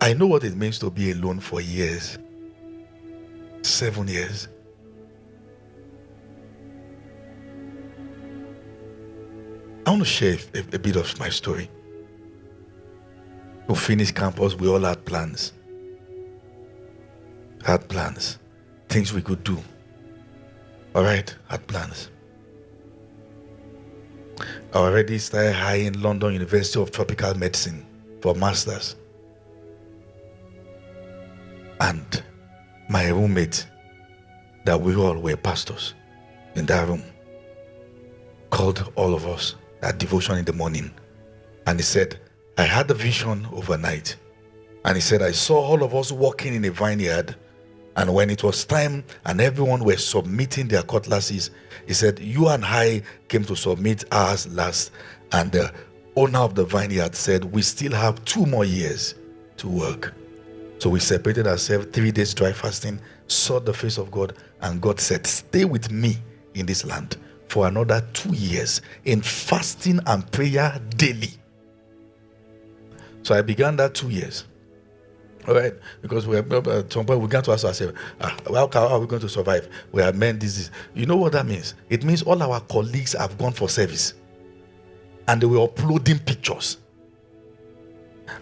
I know what it means to be alone for years. 7 years. I want to share a bit of my story. To finish campus, we all had plans. Things we could do. All right, had plans. I already started high in London University of Tropical Medicine for masters. And my roommate, that we all were pastors in that room, called all of us at devotion in the morning. And he said, I had a vision overnight. And he said, I saw all of us walking in a vineyard. And when it was time and everyone were submitting their cutlasses, he said, you and I came to submit ours last. And the owner of the vineyard said, we still have 2 more years to work. So we separated ourselves, 3 days dry fasting, sought the face of God, and God said, stay with me in this land for another 2 years in fasting and prayer daily. So I began that 2 years. All right, because at some point we got to ask ourselves, how are we going to survive? We have men this. You know what that means? It means all our colleagues have gone for service and they were uploading pictures.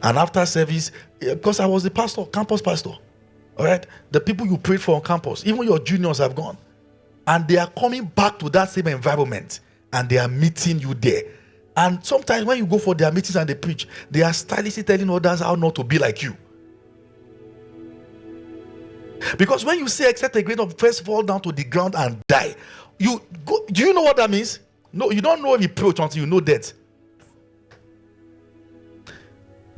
And after service, because I was the pastor, campus pastor, all right, the people you prayed for on campus, even your juniors have gone. And they are coming back to that same environment and they are meeting you there. And sometimes when you go for their meetings and they preach, they are stylishly telling others how not to be like you. Because when you say except a grain of first fall down to the ground and die, you go, do you know what that means? No, you don't know reproach until you know death.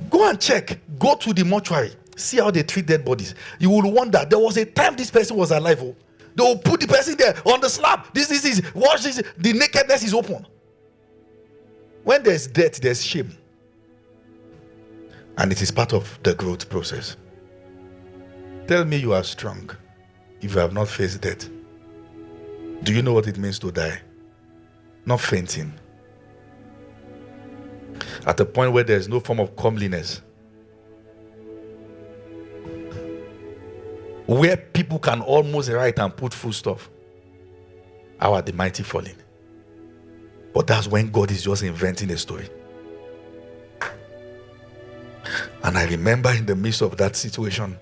Go and check. Go to the mortuary. See how they treat dead bodies. You will wonder, there was a time this person was alive. Oh. They will put the person there on the slab. This is watch this. The nakedness is open. When there's death, there's shame. And it is part of the growth process. Tell me you are strong if you have not faced death. Do you know what it means to die? Not fainting. At a point where there is no form of comeliness. Where people can almost write and put full stop. How are the mighty falling? But that's when God is just inventing a story. And I remember in the midst of that situation,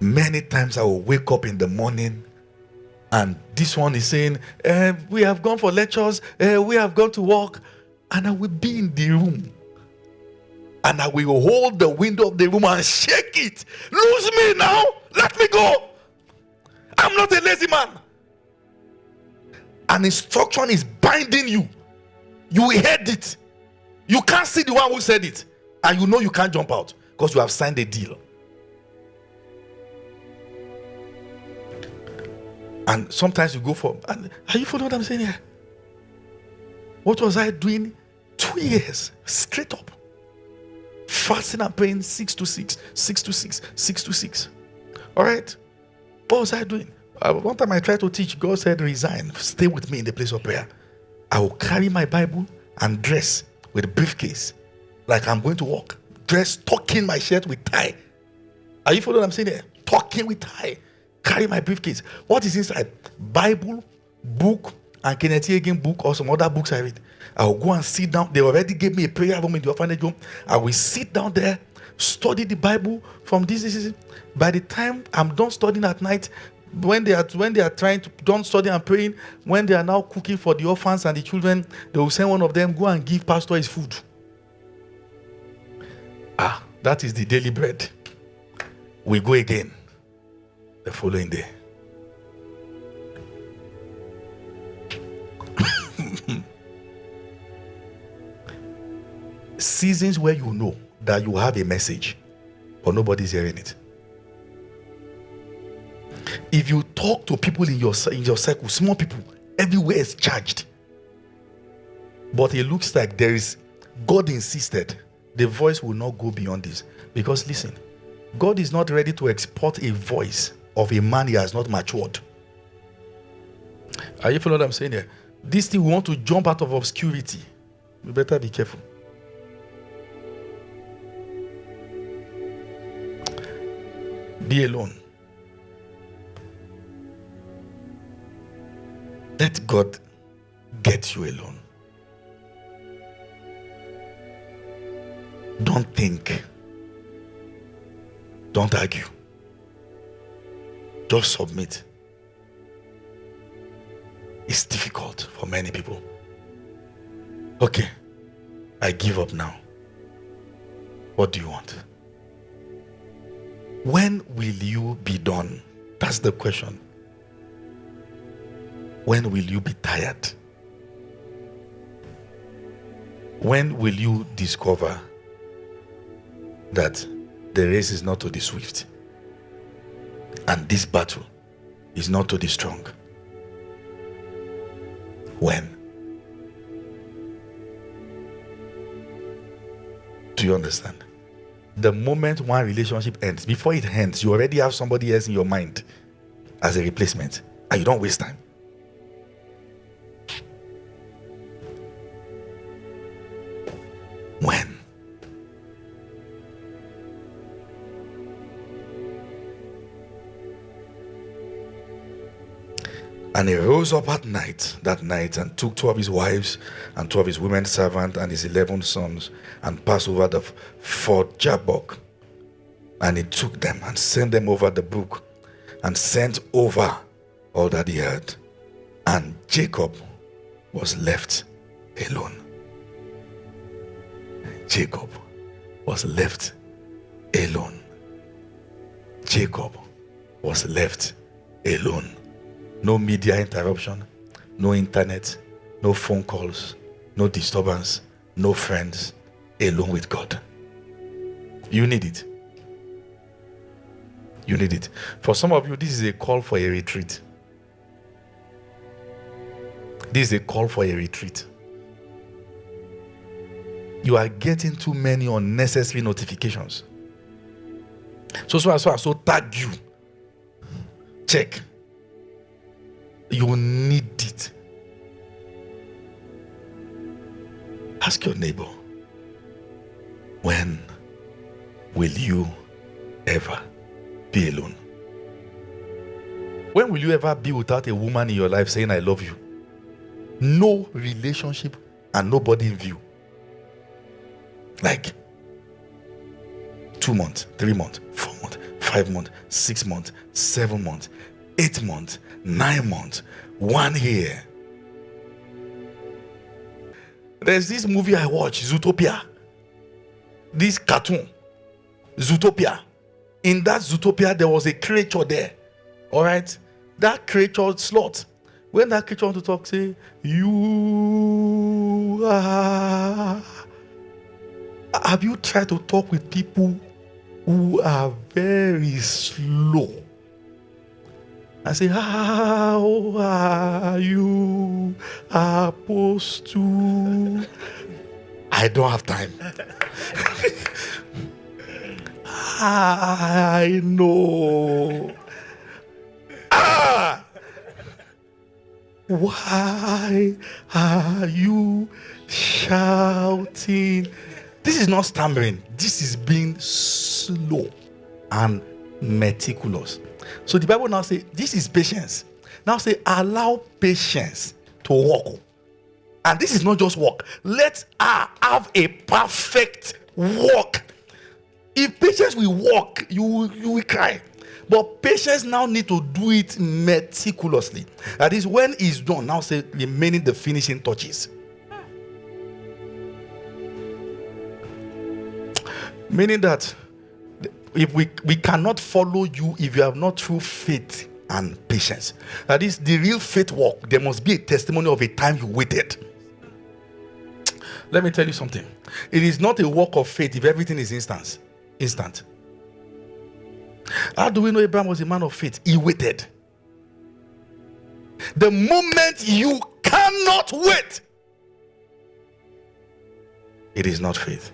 many times I will wake up in the morning and this one is saying, we have gone for lectures, we have gone to work, and I will be in the room and I will hold the window of the room and shake it. Lose me now, let me go. I'm not a lazy man. An instruction is binding you. You heard it. You can't see the one who said it, and you know you can't jump out because you have signed a deal. And sometimes you go for, and are you following what I'm saying here? What was I doing? 2 years straight up. Fasting and praying 6 to 6, 6 to 6, 6 to 6. All right. What was I doing? One time I tried to teach, God said, resign, stay with me in the place of prayer. I will carry my Bible and dress with a briefcase like I'm going to work. Dress, tucking my shirt with tie. Are you following what I'm saying there? Tucking with tie. Carry my briefcase. What is inside? Bible, book, and Kenneth Hagin book or some other books I read. I will go and sit down. They already gave me a prayer room in the orphanage home. I will sit down there, study the Bible from this. By the time I'm done studying at night, when they are trying to done studying and praying, when they are now cooking for the orphans and the children, they will send one of them, go and give pastor his food. That is the daily bread. We go again the following day. Seasons where you know that you have a message, but nobody's hearing it. If you talk to people in your circle, small people, everywhere is charged. But it looks like there is, God insisted, the voice will not go beyond this. Because listen, God is not ready to export a voice of a man he has not matured. Are you following what I'm saying here? This thing, we want to jump out of obscurity. You better be careful. Be alone. Let God get you alone. Don't think. Don't argue. Just submit. It's difficult for many people. Okay, I give up now. What do you want? When will you be done? That's the question. When will you be tired? When will you discover that the race is not to the swift and this battle is not to the strong? When? Do you understand? The moment one relationship ends, before it ends, you already have somebody else in your mind as a replacement, and you don't waste time. When? And he rose up that night, and took 2 of his wives and 2 of his women servants and his 11 sons, and passed over the ford Jabbok. And he took them and sent them over the brook, and sent over all that he had. And Jacob was left alone. Jacob was left alone. Jacob was left alone. No media interruption, no internet, no phone calls, no disturbance, no friends, alone with God. You need it. You need it. For some of you, this is a call for a retreat. This is a call for a retreat. You are getting too many unnecessary notifications. So tag you. Check. You need it. Ask your neighbor, when will you ever be alone? When will you ever be without a woman in your life saying, I love you? No relationship and nobody in view. Like 2 months, 3 months, 4 months, 5 months, 6 months, 7 months, 8 months, 9 months, 1 year. There's this movie I watch, Zootopia. This cartoon, Zootopia. In that Zootopia, there was a creature there. All right? That creature, sloth. When that creature wants to talk, say, you are... Have you tried to talk with people who are very slow? I say, how are you, Apostle? I don't have time. I know. Why are you shouting? This is not stammering. This is being slow and meticulous. So the Bible now says, this is patience. Now say, allow patience to walk. And this is not just walk. Let her have a perfect walk. If patience will walk, you will cry. But patience now need to do it meticulously. That is, when it's done, now say, remaining the finishing touches. Meaning that if we cannot follow you if you have not true faith and patience. That is, the real faith walk, there must be a testimony of a time you waited. Let me tell you something. It is not a walk of faith if everything is instant. How do we know Abraham was a man of faith? He waited. The moment you cannot wait, it is not faith.